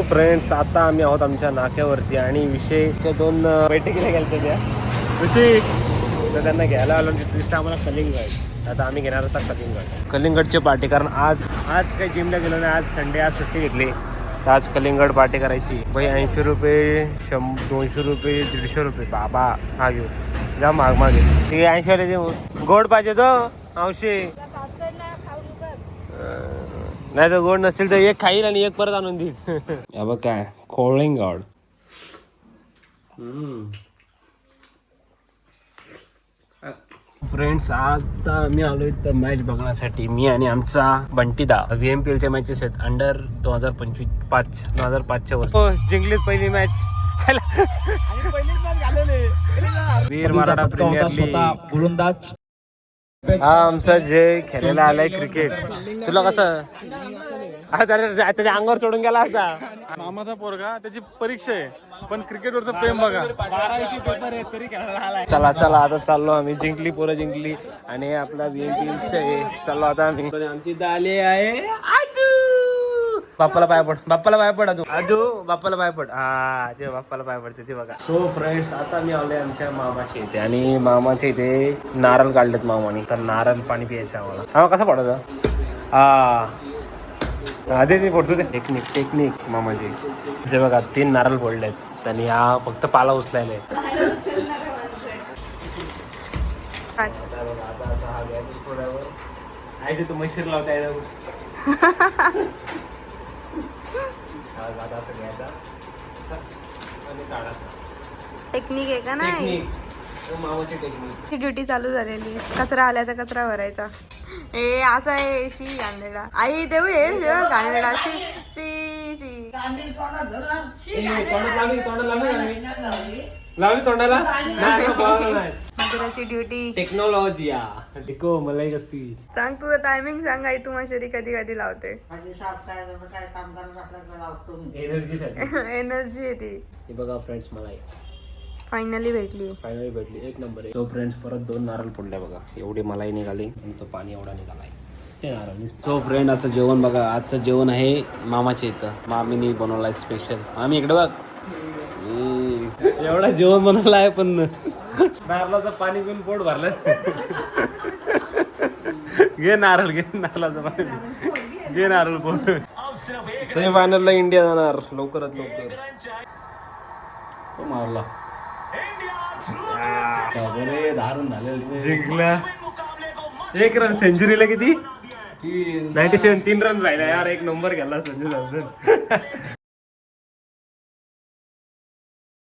Friends, आता आम्ही आहोत आमच्या नाक्यावरती आणि विषय त्या 2 बैठकीला गेल्या त्या विषय तर त्यांना घ्यायला आलो तिथे आम्हाला कलिंगड. आता आम्ही घेणार होता कलिंगडची पार्टी, कारण आज काही जिमला गेलो नाही, आज संडे, आज सुट्टी घेतली तर आज कलिंगड पार्टी करायची. भाई 80 रुपये, 200 रुपये, 150 रुपये. बाबा हा घेऊ जा मागे ते 80 वाले गोड पाहिजे तो औषे, नाही तर गोड नसेल तर एक खाईल आणि एक परत आणून देईल. या बघ काय कलिंगड. फ्रेंड्स, आता मी आलोय तर मॅच बघण्यासाठी. मी आणि आमचा बंटीदा. VMPLच्या मॅचेस आहेत अंडर 2005च्या वर. जिंकलीत पहिली मॅच. वीर मराठा प्रीमियर लीग. गोलंदाज हा आमचा जय खेळायला आलाय क्रिकेट. तुला कसं त्याच्या अंगावर चढून गेला असता. मामाचा पोरगा, त्याची परीक्षा आहे पण क्रिकेटवरचं प्रेम बघा. 12वीचे पेपर आहेत तरी खेळायला आलाय. चला आता चाललो आम्ही. जिंकली पोरं जिंकली आणि आपला VMPLचं आहे. चाललो आता आम्ही. आमची दाले आहे आजू. बाप्पाला पाय पड आजू बाप्पाला पाय पड. हा ते बाप्पाला पाय पडते ते बघा. सो फ्रेंड्स, आता मी आलोय आमच्या मामाच्या इथे आणि मामाच्या इथे नारळ काढलेत मामाने. तर नारळ पाणी प्यायचं आम्हाला. हा कसं पडायचं? ते फोडतो ते. टेक्निक मामाची. जे बघा 3 नारळ फोडलेत आणि हा फक्त पाला उचलायला आहे. आता असा हा गॅस थोड्यावर आहे ते तू मैशीर लावता येणार. टेक्निक आहे का नाही? मामाची टेक्निक. ड्युटी चालू झालेली आहे. कचरा आल्याचा कचरा भरायचा. ए असा आहे शी गांधेडा. आई देऊ हे गांधेडा शी शी शी. लावली तोंडाला. मंदिराची ड्युटी. टेक्नॉलॉजी टिको मलाई कसती. सांग तुझं टायमिंग सांग. आई तू माझी कधी लावते. एनर्जी आहे ती. हे बघा फ्रेंड्स, मलाई फायनली भेटली. एक नंबर आहे. तो फ्रेंड्स परत 2 नारळ फोडल्या बघा. एवढी मलाई निघाली आणि तो पाणी एवढा निघालाय. तो फ्रेंड आजचं जेवण बघा. आजचं जेवण आहे मामाच्या इथं. मामीने बनवलाय स्पेशल. मामी इकडे बघ. एवढा जेवण बनवलं आहे पण नारळाचं पाणी पिऊन पोट भरलं. घे नारळाचं पाणी घे नारळ पोट. सेमीफायनलला इंडिया जाणार लवकरात लवकर. तो मारला. धारून झालेलं जिंकला. 1 रन. सेंचुरीला किती? 97. 3 रन राहिला यार. 1 नंबर गेला संजू सॅमसन.